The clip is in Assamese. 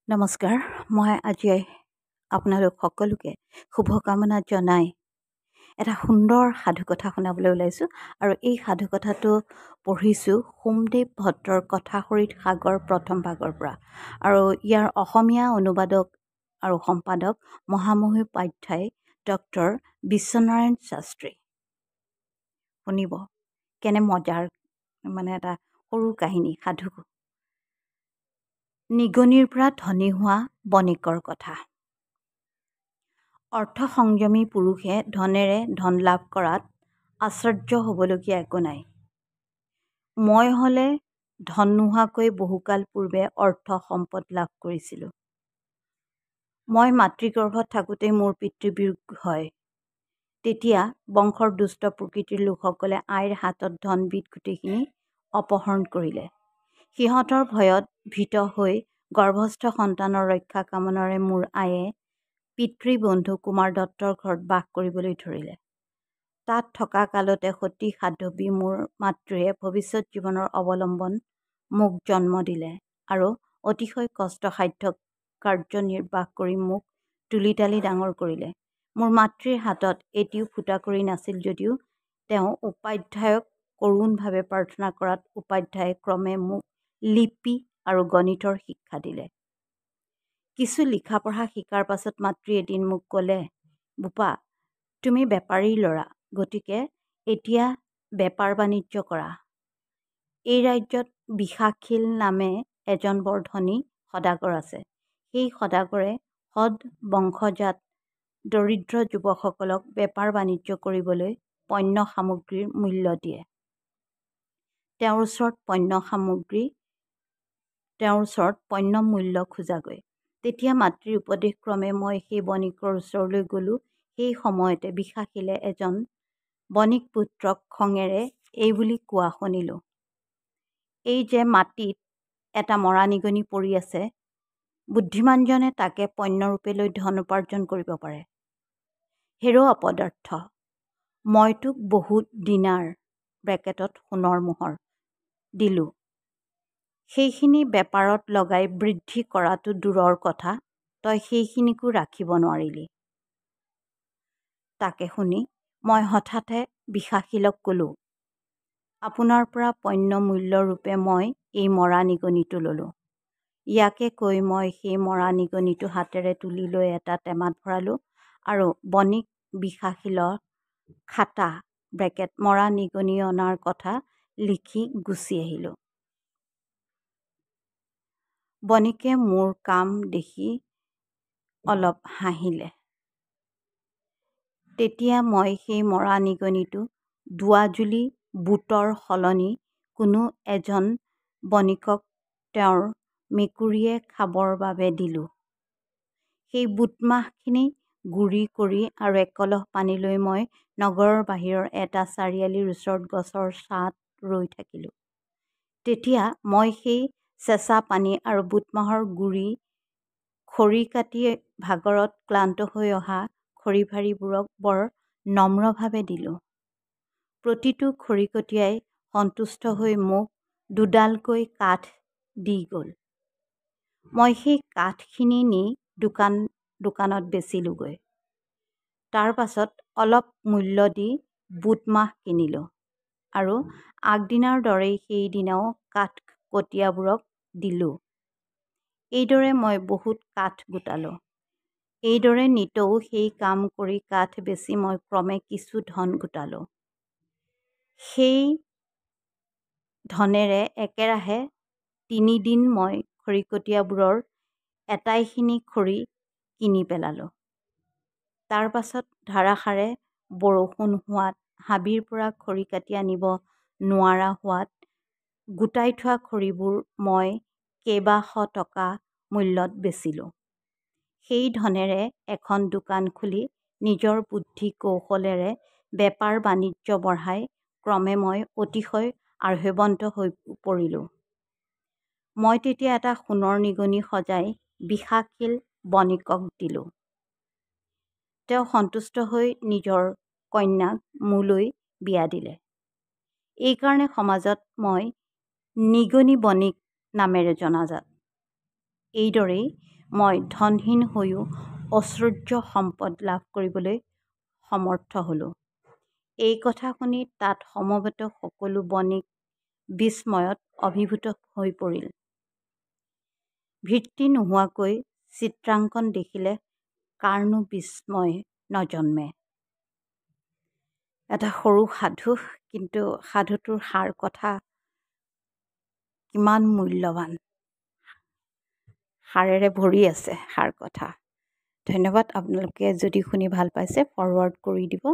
নমস্কাৰ। মই আজি আপোনালোক সকলোকে শুভকামনা জনাই এটা সুন্দৰ সাধুকথা শুনাবলৈ ওলাইছোঁ। আৰু এই সাধুকথাটো পঢ়িছোঁ সোমদেৱ ভট্টৰ কথাসৰিত সাগৰ প্ৰথম ভাগৰ পৰা। আৰু ইয়াৰ অসমীয়া অনুবাদক আৰু সম্পাদক মহামহোপাধ্যায় ডক্টৰ বিশ্বনাৰায়ণ শাস্ত্ৰী। শুনিব কেনে মজাৰ এটা সৰু কাহিনী সাধু। নিগনিৰ পৰা ধনী হোৱা বণিকৰ কথা। অৰ্থসংযমী পুৰুষে ধনেৰে ধন লাভ কৰাত আশ্চৰ্য হ'বলগীয়া একো নাই। মই হ'লে ধন নোহোৱাকৈ বহুকাল পূৰ্বে অৰ্থ সম্পদ লাভ কৰিছিলোঁ। মই মাতৃগৰ্ভত থাকোঁতেই মোৰ পিতৃবিয়োগ হয়। তেতিয়া বংশৰ দুষ্ট প্ৰকৃতিৰ লোকসকলে আইৰ হাতত ধনবিধ গোটেইখিনি অপহৰণ কৰিলে। সিহঁতৰ ভয়ত ভীত হৈ গৰ্ভস্থ সন্তানৰ ৰক্ষা কামনাৰে মোৰ আয়ে পিতৃবন্ধু কুমাৰ দত্তৰ ঘৰত বাস কৰিবলৈ ধৰিলে। তাত থকা কালতে সতী সাধ্বী মোৰ মাতৃয়ে ভৱিষ্যত জীৱনৰ অৱলম্বন মোক জন্ম দিলে আৰু অতিশয় কষ্টসাধ্য কাৰ্য নিৰ্বাহ কৰি মোক তুলি তালি ডাঙৰ কৰিলে। মোৰ মাতৃৰ হাতত এটিও ফুটাকড়ি নাছিল যদিও তেওঁ উপাধ্যায়ক কৰোণভাৱে প্ৰাৰ্থনা কৰাত উপাধ্যায়ে ক্ৰমে মোক লিপি আৰু গণিতৰ শিক্ষা দিলে। কিছু লিখা পঢ়া শিকাৰ পাছত মাতৃ এদিন মোক ক'লে, বোপা, তুমি বেপাৰীৰ ল'ৰা, গতিকে এতিয়া বেপাৰ বাণিজ্য কৰা। এই ৰাজ্যত বিশাখিল নামে এজন বৰ ধনী সদাগৰ আছে। সেই সদাগৰে সদ বংশজাত দৰিদ্ৰ যুৱকসকলক বেপাৰ বাণিজ্য কৰিবলৈ পণ্য সামগ্ৰীৰ মূল্য দিয়ে। তেওঁৰ ওচৰত পণ্য মূল্য খোজাগৈ। তেতিয়া মাতৃৰ উপদেশক্ৰমে মই সেই বণিকৰ ওচৰলৈ গ'লোঁ। সেই সময়তে বিশাখিলে এজন বণিক পুত্ৰক খঙেৰে এই বুলি কোৱা শুনিলোঁ, এই যে মাটিত এটা মৰা নিগনি পৰি আছে, বুদ্ধিমানজনে তাকে পণ্যৰূপে লৈ ধন উপাৰ্জন কৰিব পাৰে। হেৰ' অপদাৰ্থ, মই তোক বহুত দিনাৰ (সোণৰ মোহৰ) দিলোঁ। সেইখিনি বেপাৰত লগাই বৃদ্ধি কৰাটো দূৰৰ কথা, তই সেইখিনিকো ৰাখিব নোৱাৰিলি। তাকে শুনি মই হঠাতে বিশাখিলক ক'লোঁ, আপোনাৰ পৰা পণ্য মূল্যৰূপে মই এই মৰা নিগনিটো ল'লোঁ। ইয়াকে কৈ মই সেই মৰা নিগনিটো হাতেৰে তুলি লৈ এটা টেমাত ভৰালোঁ আৰু বণিক বিশাখিলৰ খাতা (মৰা নিগনি অনাৰ কথা লিখি গুচি আহিলোঁ। বণিকে মোৰ কাম দেখি অলপ হাঁহিলে। তেতিয়া মই সেই মৰা নিগনিটো দুৱাজুলি বুটৰ সলনি কোনো এজন বণিকক তেওঁৰ মেকুৰীয়ে খাবৰ বাবে দিলোঁ। সেই বুটমাহখিনি গুৰি কৰি আৰু একলহ পানী লৈ মই নগৰৰ বাহিৰৰ এটা চাৰিআলিৰ ওচৰত গছৰ ছাঁত ৰৈ থাকিলোঁ। তেতিয়া মই সেই চেঁচা পানী আৰু বুটমাহৰ গুৰি খৰি কাটি ভাগৰত ক্লান্ত হৈ অহা খৰিভাৰীবোৰক বৰ নম্ৰভাৱে দিলোঁ। প্ৰতিটো খৰিকটীয়াই সন্তুষ্ট হৈ মোক দুডালকৈ কাঠ দি গ'ল। মই সেই কাঠখিনি নি দোকানত বেচিলোঁগৈ। তাৰ পাছত অলপ মূল্য দি বুটমাহ কিনিলোঁ আৰু আগদিনাৰ দৰেই সেইদিনাও কাঠকটীয়াবোৰক দিলোঁ। এইদৰে মই বহুত কাঠ গোটালোঁ। এইদৰে নিতৌ সেই কাম কৰি কাঠ বেচি মই ক্ৰমে কিছু ধন গোটালোঁ। সেই ধনেৰে একেৰাহে 3 দিন মই খৰিকটীয়াবোৰৰ এটাইখিনি খৰি কিনি পেলালোঁ। তাৰ পাছত ধাৰাসাৰে বৰষুণ হোৱাত হাবিৰ পৰা খৰি কাটি আনিব নোৱাৰা হোৱাত গোটাই থোৱা খৰিবোৰ মই কেইবাশ টকা মূল্যত বেচিলোঁ। সেই ধনেৰে এখন দোকান খুলি নিজৰ বুদ্ধি কৌশলেৰে বেপাৰ বাণিজ্য বঢ়াই ক্ৰমে মই অতিশয় আঢ়্যৱন্ত হৈ পৰিলোঁ। মই তেতিয়া এটা সোণৰ নিগনি সজাই বিশাখিল বণিকক দিলোঁ। তেওঁ সন্তুষ্ট হৈ নিজৰ কন্যাক মোলৈ বিয়া দিলে। এইকাৰণে সমাজত মই নিগনি বণিক নামেৰে জনাজাত। এইদৰেই মই ধনহীন হৈও ঐশ্বৰ্য সম্পদ লাভ কৰিবলৈ সমৰ্থ হ'লোঁ। এই কথা শুনি তাত সমবেত সকলো বণিক বিস্ময়ত অভিভূত হৈ পৰিল। ভিত্তি নোহোৱাকৈ চিত্ৰাংকন দেখিলে কাৰনো বিস্ময় নজন্মে। এটা সৰু সাধু, কিন্তু সাধুটোৰ সাৰ কথা কিমান মূল্যৱান, সাৰেৰে ভৰি আছে সাৰ কথা। ধন্যবাদ। আপোনালোকে যদি শুনি ভাল পাইছে ফৰৱাৰ্ড কৰি দিব।